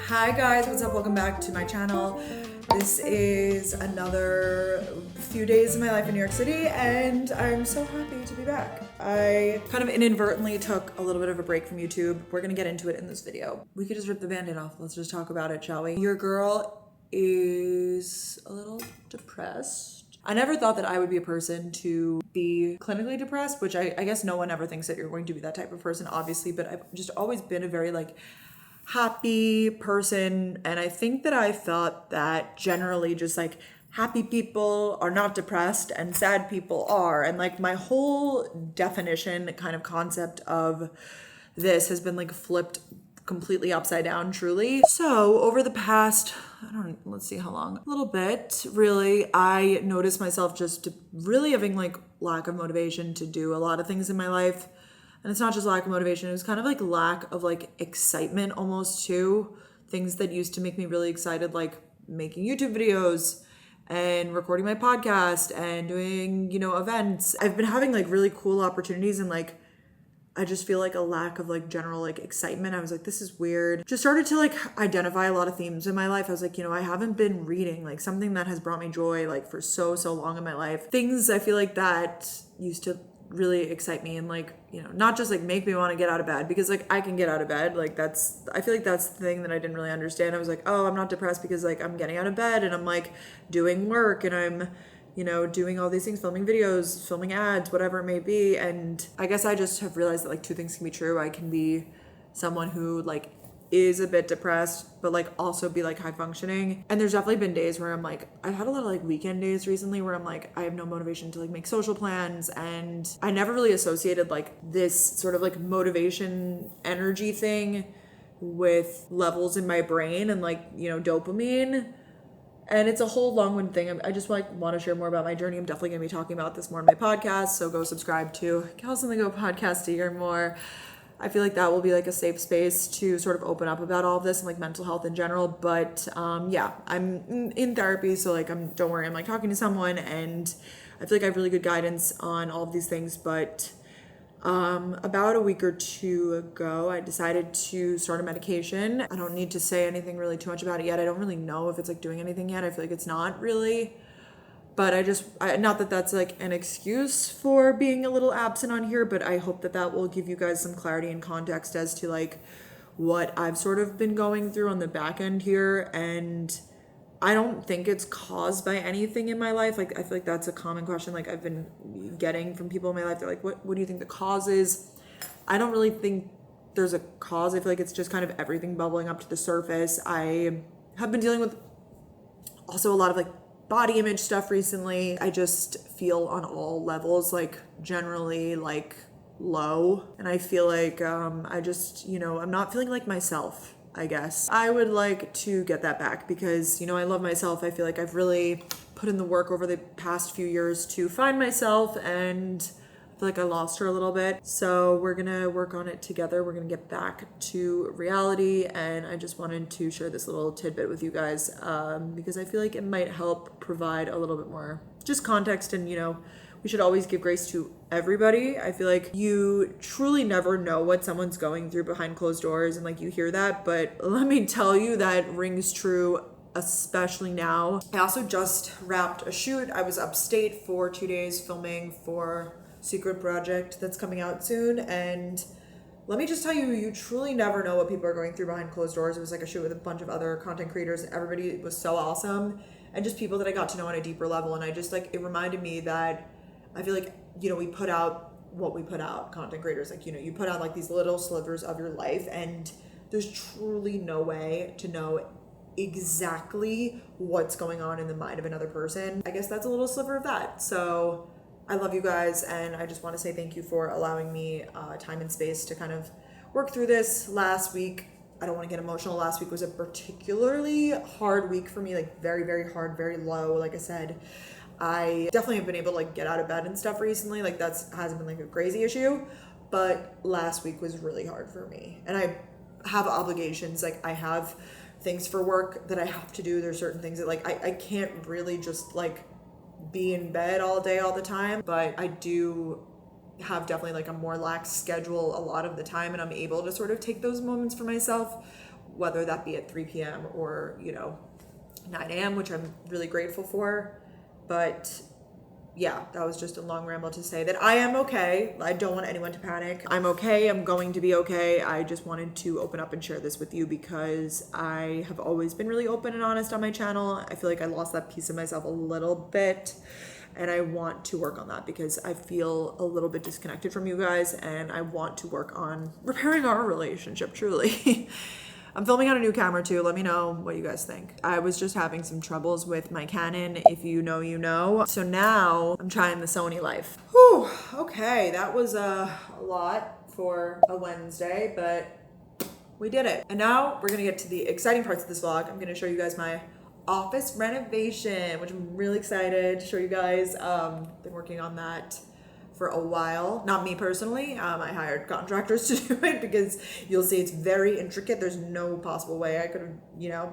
Hi guys, what's up? Welcome back to my channel. This is another few days of my life in New York City and I'm so happy to be back. I kind of inadvertently took a little bit of a break from YouTube. We're gonna get into it in this video. We could just rip the band-aid off. Let's just talk about it, shall we? Your girl is a little depressed. I never thought that I would be a person to be clinically depressed, which I guess no one ever thinks that you're going to be that type of person, obviously, but I've just always been a very happy person, and I think that I thought that generally just happy people are not depressed and sad people are, and my whole definition kind of concept of this has been flipped completely upside down, truly. So over the past, let's see how long, a little bit, really, I noticed myself just really having lack of motivation to do a lot of things in my life. And it's not just lack of motivation, it was kind of lack of excitement almost too. Things that used to make me really excited, like making YouTube videos and recording my podcast and doing, events. I've been having really cool opportunities, and I just feel a lack of general excitement. I was this is weird. Just started to identify a lot of themes in my life. I was I haven't been reading something that has brought me joy for so long in my life. Things I feel that used to really excite me and not just make me want to get out of bed, because I can get out of bed. I feel that's the thing that I didn't really understand. I was oh, I'm not depressed because I'm getting out of bed and I'm doing work and I'm doing all these things, filming videos, filming ads, whatever it may be. And I guess I just have realized that two things can be true. I can be someone who is a bit depressed, but also be high functioning. And there's definitely been days where I'm I've had a lot of weekend days recently where I'm I have no motivation to make social plans. And I never really associated this sort of motivation energy thing with levels in my brain and dopamine. And it's a whole long-winded thing. I just want to share more about my journey. I'm definitely going to be talking about this more in my podcast, so go subscribe to Gals on the Go podcast to hear more. I feel that will be a safe space to sort of open up about all of this and mental health in general. But yeah, I'm in therapy, so don't worry, I'm talking to someone, and I feel I have really good guidance on all of these things. But about a week or two ago, I decided to start a medication. I don't need to say anything really too much about it yet. I don't really know if it's doing anything yet. I feel it's not really. But not that that's an excuse for being a little absent on here, but I hope that will give you guys some clarity and context as to what I've sort of been going through on the back end here. And I don't think it's caused by anything in my life. I feel that's a common question I've been getting from people in my life. They're what do you think the cause is? I don't really think there's a cause. I feel it's just kind of everything bubbling up to the surface. I have been dealing with also a lot of body image stuff recently. I just feel on all levels generally low, and I feel I just I'm not feeling like myself. I guess I would like to get that back, because I love myself. I feel I've really put in the work over the past few years to find myself, and I feel I lost her a little bit. So we're gonna work on it together. We're gonna get back to reality, and I just wanted to share this little tidbit with you guys because I feel it might help provide a little bit more just context. And we should always give grace to everybody. I feel you truly never know what someone's going through behind closed doors, and you hear that, but let me tell you, that rings true especially now. I also just wrapped a shoot. I was upstate for 2 days filming for secret project that's coming out soon, and let me just tell you, you truly never know what people are going through behind closed doors. It was a shoot with a bunch of other content creators, and everybody was so awesome, and just people that I got to know on a deeper level. And I just it reminded me that I feel we put out what we put out, content creators, you put out these little slivers of your life, and there's truly no way to know exactly what's going on in the mind of another person. I guess that's a little sliver of that. So I love you guys, and I just want to say thank you for allowing me time and space to kind of work through this. Last week, I don't want to get emotional, last week was a particularly hard week for me, very, very hard, very low. Like I said, I definitely have been able to get out of bed and stuff recently. That's hasn't been a crazy issue, but last week was really hard for me. And I have obligations, I have things for work that I have to do. There's certain things that I can't really just be in bed all day all the time, but I do have definitely a more lax schedule a lot of the time, and I'm able to sort of take those moments for myself whether that be at 3 p.m. or, 9 a.m., which I'm really grateful for. But yeah, that was just a long ramble to say that I am okay. I don't want anyone to panic. I'm okay. I'm going to be okay. I just wanted to open up and share this with you because I have always been really open and honest on my channel. I feel like I lost that piece of myself a little bit, and I want to work on that because I feel a little bit disconnected from you guys, and I want to work on repairing our relationship, truly. I'm filming on a new camera too. Let me know what you guys think. I was just having some troubles with my Canon. If you know, you know. So now I'm trying the Sony Life. Whew, okay, that was a lot for a Wednesday, but we did it. And now we're gonna get to the exciting parts of this vlog. I'm gonna show you guys my office renovation, which I'm really excited to show you guys. Been working on that for a while. Not me personally. I hired contractors to do it because you'll see it's very intricate. There's no possible way I could have,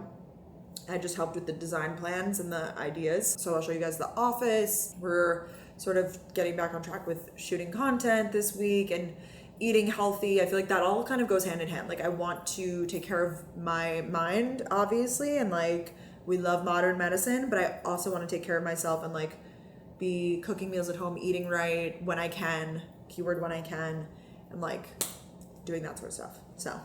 I just helped with the design plans and the ideas. So I'll show you guys the office. We're sort of getting back on track with shooting content this week and eating healthy. I feel like that all kind of goes hand in hand. Like I want to take care of my mind, obviously, and like we love modern medicine, but I also want to take care of myself and like be cooking meals at home, eating right when I can, keyword when I can, and like doing that sort of stuff. So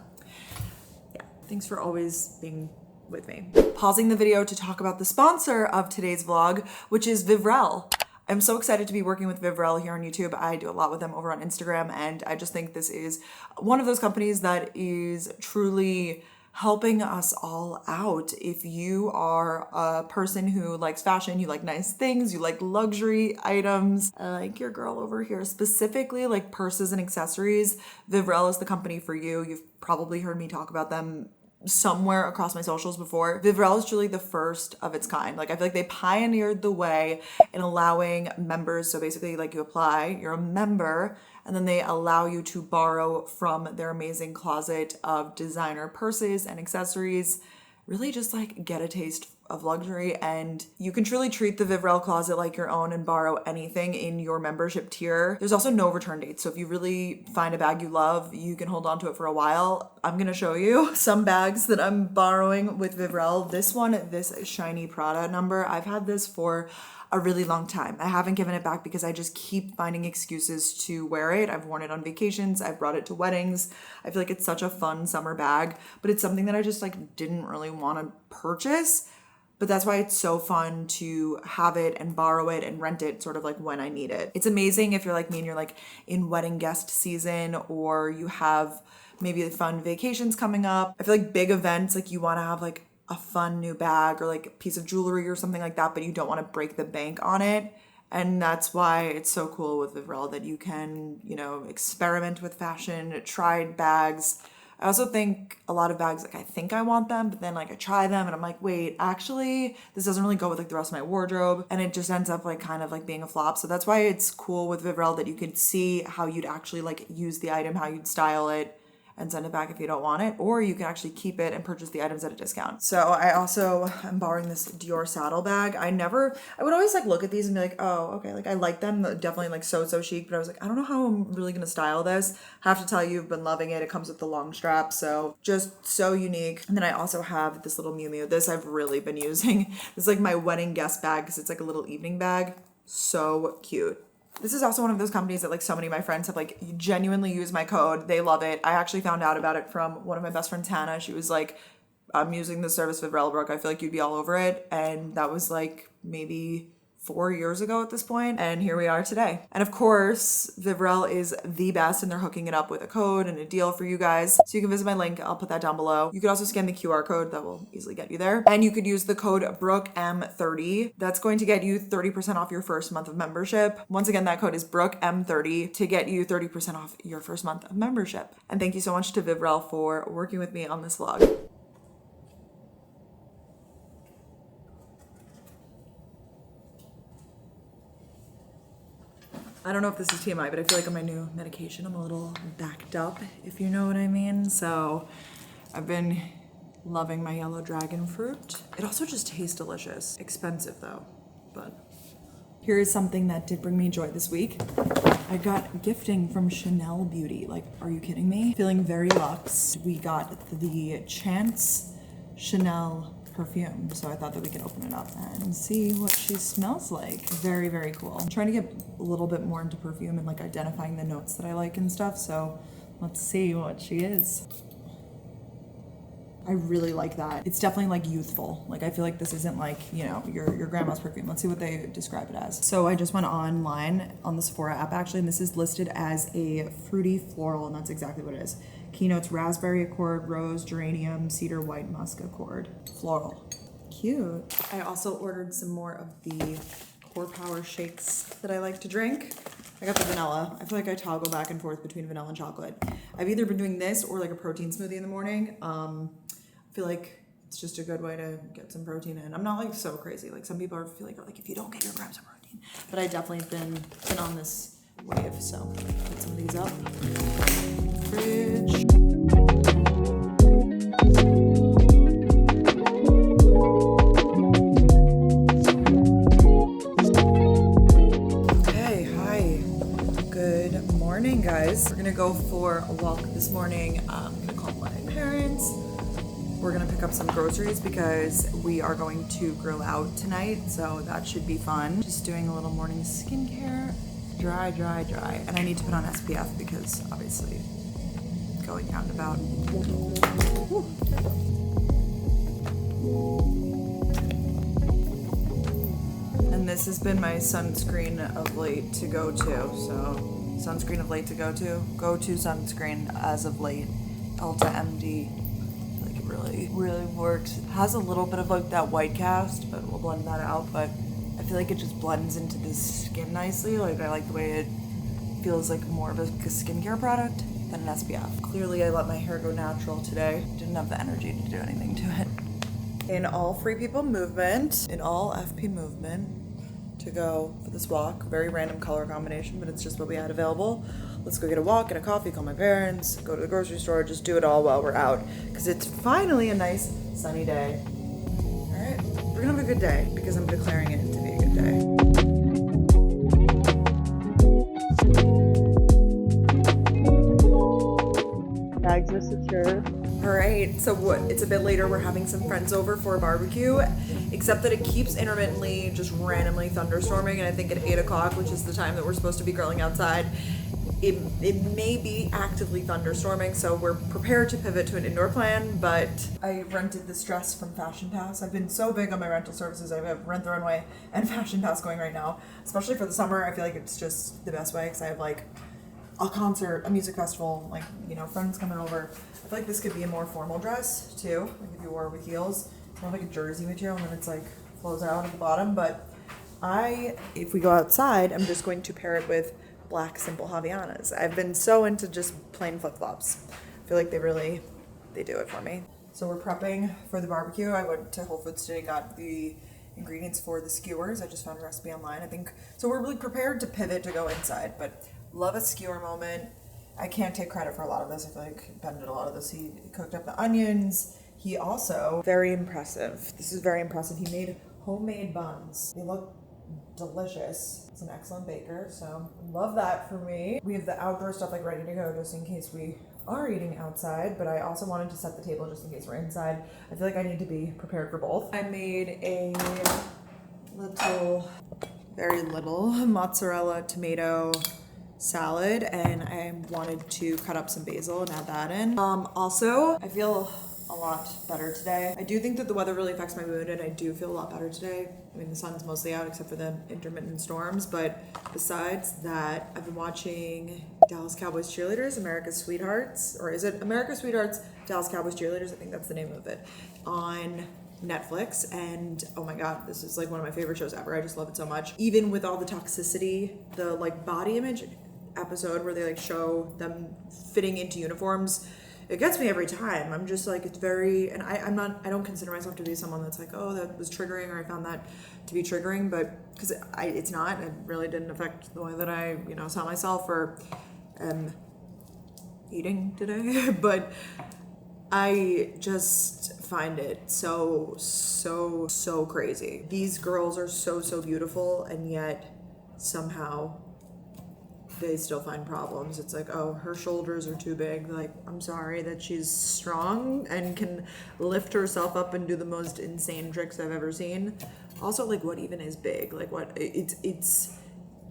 yeah, thanks for always being with me. Pausing the video to talk about the sponsor of today's vlog, which is Vivrel. I'm so excited to be working with Vivrel here on YouTube. I do a lot with them over on Instagram, and I just think this is one of those companies that is truly helping us all out. If you are a person who likes fashion, you like nice things, you like luxury items, like your girl over here, specifically like purses and accessories, Vivrel is the company for you. You've probably heard me talk about them somewhere across my socials before. Vivrel is truly the first of its kind. Like I feel like they pioneered the way in allowing members, so basically like you apply, you're a member, and then they allow you to borrow from their amazing closet of designer purses and accessories. Really just like get a taste of luxury, and you can truly treat the Vivrel closet like your own and borrow anything in your membership tier. There's also no return dates, so if you really find a bag you love, you can hold on to it for a while. I'm gonna show you some bags that I'm borrowing with Vivrel. This one, this shiny Prada number, I've had this for a really long time. I haven't given it back because I just keep finding excuses to wear it. I've worn it on vacations. I've brought it to weddings. I feel like it's such a fun summer bag, but it's something that I just like didn't really want to purchase. But that's why it's so fun to have it and borrow it and rent it sort of like when I need it. It's amazing if you're like me and you're like in wedding guest season, or you have maybe fun vacations coming up. I feel like big events, like you want to have like a fun new bag or like a piece of jewelry or something like that, but you don't want to break the bank on it. And that's why it's so cool with Vivrel that you can, experiment with fashion, try bags. I also think a lot of bags, like I think I want them, but then like I try them and I'm like, wait, actually this doesn't really go with like the rest of my wardrobe, and it just ends up like kind of like being a flop. So that's why it's cool with Vivrel that you can see how you'd actually like use the item, how you'd style it, and send it back if you don't want it, or you can actually keep it and purchase the items at a discount. So I also am borrowing this Dior saddle bag. I would always like look at these and be like, oh, okay, like I like them, definitely like so chic, but I was like, I don't know how I'm really gonna style this. Have to tell you, I've been loving it. It comes with the long strap, so just so unique. And then I also have this little Miu Miu. This I've really been using. This is like my wedding guest bag because it's like a little evening bag. So cute. This is also one of those companies that like so many of my friends have like genuinely used my code. They love it. I actually found out about it from one of my best friends, Hannah. She was like, I'm using the service Vivrel, Brooke. I feel like you'd be all over it. And that was like maybe 4 years ago at this point, and here we are today. And of course, Vivrel is the best, and they're hooking it up with a code and a deal for you guys. So you can visit my link. I'll put that down below. You could also scan the QR code. That will easily get you there. And you could use the code brookem30. That's going to get you 30% off your first month of membership. Once again, that code is brookem30 to get you 30% off your first month of membership. And thank you so much to Vivrel for working with me on this vlog. I don't know if this is TMI, but I feel like on my new medication, I'm a little backed up, if you know what I mean. So I've been loving my yellow dragon fruit. It also just tastes delicious. Expensive though, but here is something that did bring me joy this week. I got gifting from Chanel Beauty. Like, are you kidding me? Feeling very luxe. We got the Chance Chanel perfume, so I thought that we could open it up and see what she smells like. Very, very cool. I'm trying to get a little bit more into perfume and like identifying the notes that I like and stuff, so let's see what she is. I really like that. It's definitely like youthful. Like I feel like this isn't like, you know, your grandma's perfume. Let's see what they describe it as. So I just went online on the Sephora app actually, and this is listed as a fruity floral, and that's exactly what it is. Keynotes raspberry accord, rose, geranium, cedar, white musk accord. Floral. Cute. I also ordered some more of the Core Power shakes that I like to drink. I got the vanilla. I feel like I toggle back and forth between vanilla and chocolate. I've either been doing this or like a protein smoothie in the morning. I feel like it's just a good way to get some protein in. I'm not like so crazy. Like some people feel like if you don't get your grams of protein, but I definitely been on this wave. So put some of these up. Fridge. Okay, hi. Good morning, guys. We're gonna go for a walk this morning. I'm gonna call my parents. We're gonna pick up some groceries because we are going to grill out tonight, so that should be fun. Just doing a little morning skincare. Dry. And I need to put on SPF because obviously going out and about. Woo. And this has been my sunscreen of late to go to. So sunscreen of late to go to sunscreen as of late. Ulta MD. Really works. It has a little bit of like that white cast, but we'll blend that out. But I feel like it just blends into the skin nicely. Like I like the way it feels like more of a skincare product than an SPF. Clearly I let my hair go natural today. Didn't have the energy to do anything to it. In all Free People movement, in all FP movement, to go for this walk. Very random color combination, but it's just what we had available. Let's go get a walk, get a coffee, call my parents, go to the grocery store, just do it all while we're out. Because it's finally a nice sunny day. All right, we're gonna have a good day because I'm declaring it to be a good day. Bags are secure. All right, so it's a bit later. We're having some friends over for a barbecue, except that it keeps intermittently just randomly thunderstorming. And I think at 8 o'clock, which is the time that we're supposed to be grilling outside, it may be actively thunderstorming. So we're prepared to pivot to an indoor plan, but I rented this dress from Fashion Pass. I've been so big on my rental services. I have Rent the Runway and Fashion Pass going right now, especially for the summer. I feel like it's just the best way because I have like a concert, a music festival, like, you know, friends coming over. I feel like this could be a more formal dress too, like if you wore it with heels. It's more like a jersey material and then it's like flows out at the bottom. But if we go outside, I'm just going to pair it with black simple Havaianas. I've been so into just plain flip-flops. I feel like they do it for me. So we're prepping for the barbecue. I went to Whole Foods today, got the ingredients for the skewers. I just found a recipe online, I think. So we're really prepared to pivot to go inside, but love a skewer moment. I can't take credit for a lot of this. I feel like Ben did a lot of this. He cooked up the onions. He also, very impressive. This is very impressive. He made homemade buns. They look delicious. He's an excellent baker, so love that for me. We have the outdoor stuff like ready to go just in case we are eating outside, but I also wanted to set the table just in case we're inside. I feel like I need to be prepared for both. I made a very little mozzarella tomato salad, and I wanted to cut up some basil and add that in. Also, I feel a lot better today. I do think that the weather really affects my mood, and I do feel a lot better today. I mean, the sun's mostly out except for the intermittent storms, but besides that, I've been watching Dallas Cowboys Cheerleaders, America's Sweethearts, or is it America's Sweethearts, Dallas Cowboys Cheerleaders? I think that's the name of it, on Netflix, and oh my god, this is like one of my favorite shows ever. I just love it so much. Even with all the toxicity, the like body image episode where they like show them fitting into uniforms, it gets me every time. I'm just like, it's very, and I don't consider myself to be someone that's like, oh, that was triggering, or I found that to be triggering, but because it's not, it really didn't affect the way that I, saw myself or eating today, but I just find it so crazy. These girls are so beautiful, and yet somehow they still find problems. It's like, oh, her shoulders are too big. Like, I'm sorry that she's strong and can lift herself up and do the most insane tricks I've ever seen. Also, like, what even is big? Like, what, it's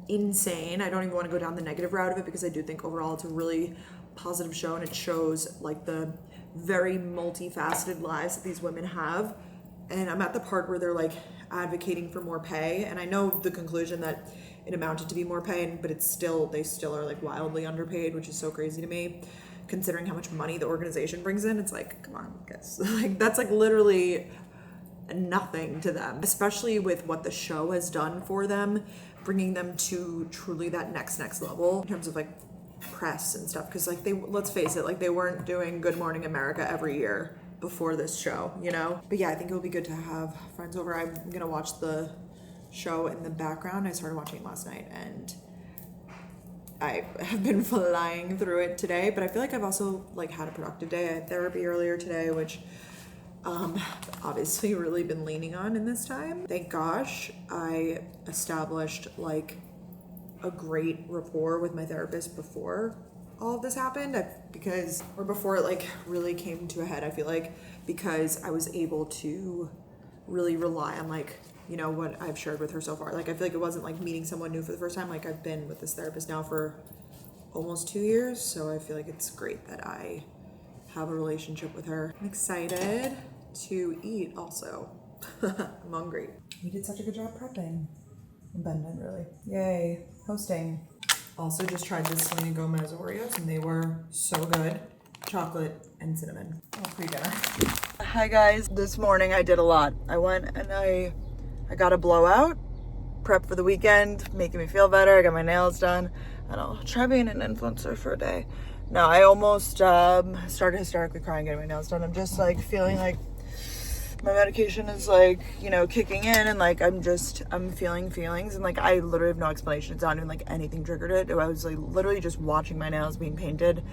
insane. I don't even want to go down the negative route of it because I do think overall it's a really positive show, and it shows like the very multifaceted lives that these women have. And I'm at the part where they're like advocating for more pay, and I know the conclusion that it amounted to be more pay, but it's still, they still are like wildly underpaid, which is so crazy to me considering how much money the organization brings in. It's like, come on guys, like that's like literally nothing to them, especially with what the show has done for them, bringing them to truly that next level in terms of like press and stuff. Because like, they, let's face it, like they weren't doing Good Morning America every year before this show, you know? But yeah, I think it would be good to have friends over. I'm gonna watch the show in the background. I started watching it last night and I have been flying through it today, but I feel like I've also like had a productive day. I had therapy earlier today, which obviously really been leaning on in this time. Thank gosh I established like a great rapport with my therapist before all of this happened, because, or before it like really came to a head, I feel like, because I was able to really rely on like, you know, what I've shared with her so far. Like, I feel like it wasn't like meeting someone new for the first time. Like, I've been with this therapist now for almost 2 years, so I feel like it's great that I have a relationship with her. I'm excited to eat also. I'm hungry. We did such a good job prepping. And Ben did, really. Yay, hosting. Also just tried the Selena Gomez Oreos and they were so good. Chocolate and cinnamon. Oh, pre-dinner. Hi guys, this morning I did a lot. I went and I got a blowout, prep for the weekend, making me feel better. I got my nails done, and I'll try being an influencer for a day. No, I almost started hysterically crying getting my nails done. I'm just like feeling like my medication is like, you know, kicking in, and like I'm feeling feelings, and like I literally have no explanation. It's not even like anything triggered it. I was like literally just watching my nails being painted,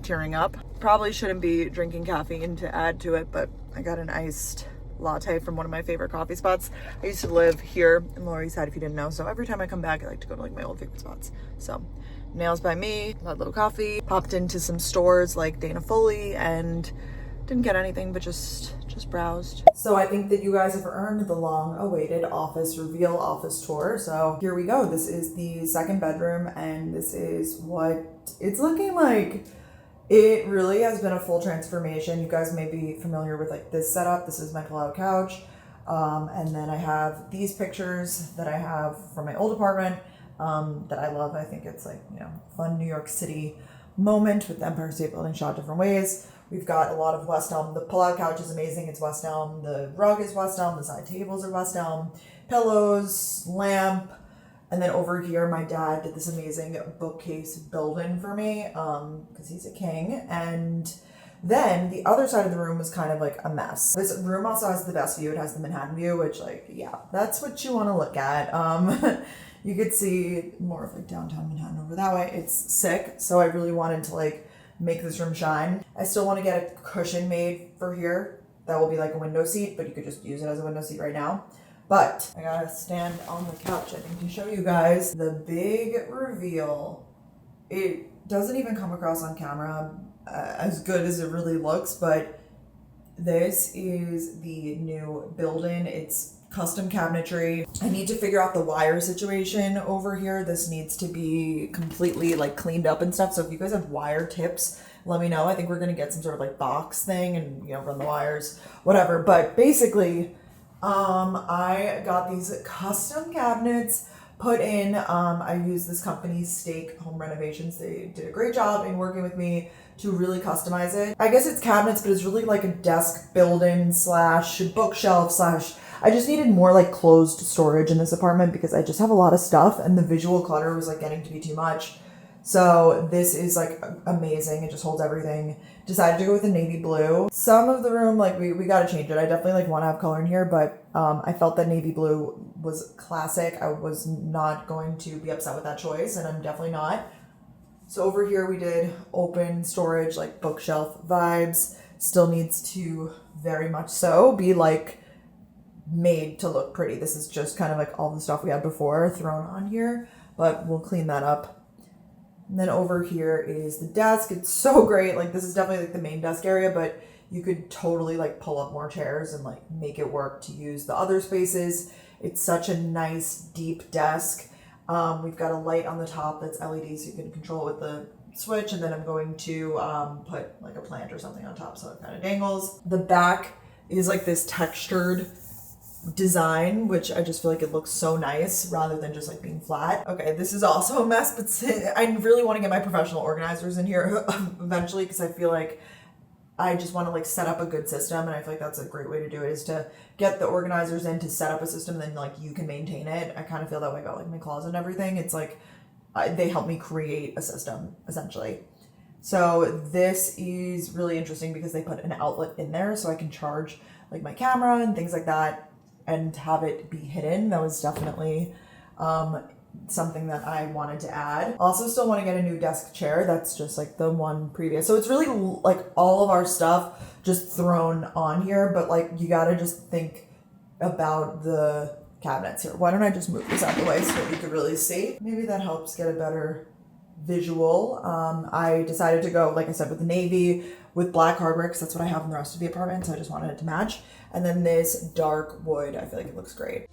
tearing up. Probably shouldn't be drinking caffeine to add to it, but I got an iced latte from one of my favorite coffee spots. I used to live here in Lower East Side, if you didn't know, so every time I come back I like to go to like my old favorite spots. So nails by me, that little coffee, popped into some stores like Dana Foley and didn't get anything, but just browsed. So I think that you guys have earned the long-awaited office reveal, office tour. So here we go. This is the second bedroom, and this is what it's looking like. It really has been a full transformation. You guys may be familiar with like this setup. This is my pull-out couch. And then I have these pictures that I have from my old apartment that I love. I think it's like, you know, fun New York City moment with the Empire State Building shot different ways. We've got a lot of West Elm. The pull-out couch is amazing. It's West Elm. The rug is West Elm. The side tables are West Elm. Pillows, lamp. And then over here, my dad did this amazing bookcase build-in for me because he's a king. And then the other side of the room was kind of like a mess. This room also has the best view. It has the Manhattan view, which like, yeah, that's what you want to look at. You could see more of like downtown Manhattan over that way. It's sick. So I really wanted to like make this room shine. I still want to get a cushion made for here. That will be like a window seat, but you could just use it as a window seat right now. But I gotta stand on the couch, I think, to show you guys the big reveal. It doesn't even come across on camera as good as it really looks, but this is the new build-in. It's custom cabinetry. I need to figure out the wire situation over here. This needs to be completely like cleaned up and stuff. So if you guys have wire tips, let me know. I think we're gonna get some sort of like box thing and, you know, run the wires, whatever. But basically, I got these custom cabinets put in. I use this company, Stake Home Renovations. They did a great job in working with me to really customize it. I guess it's cabinets, but it's really like a desk build-in slash bookshelf slash, I just needed more like closed storage in this apartment because I just have a lot of stuff and the visual clutter was like getting to be too much. So this is like amazing. It just holds everything. Decided to go with a navy blue. Some of the room, like we got to change it. I definitely like want to have color in here, but I felt that navy blue was classic. I was not going to be upset with that choice, and I'm definitely not. So over here we did open storage, like bookshelf vibes. Still needs to very much so be like made to look pretty. This is just kind of like all the stuff we had before thrown on here, but we'll clean that up And then over here is the desk. It's so great. Like this is definitely like the main desk area, but you could totally like pull up more chairs and like make it work to use the other spaces. It's such a nice deep desk. We've got a light on the top that's LED, so you can control it with the switch, and then I'm going to put like a plant or something on top so it kind of dangles. The back is like this textured design, which I just feel like it looks so nice rather than just like being flat. Okay, this is also a mess, but I really want to get my professional organizers in here eventually, because I feel like I just want to like set up a good system, and I feel like that's a great way to do it, is to get the organizers in to set up a system, and then like you can maintain it. I kind of feel that way about like my closet and everything. It's like they help me create a system essentially. So this is really interesting because they put an outlet in there so I can charge like my camera and things like that and have it be hidden. That was definitely something that I wanted to add. Also still want to get a new desk chair that's just like the one previous. So it's really like all of our stuff just thrown on here, but like you gotta just think about the cabinets here. Why don't I just move this out of the way so that you can really see? Maybe that helps get a better visual. I decided to go, like I said, with the navy with black hardware because that's what I have in the rest of the apartment, so I just wanted it to match. And then this dark wood, I feel like it looks great.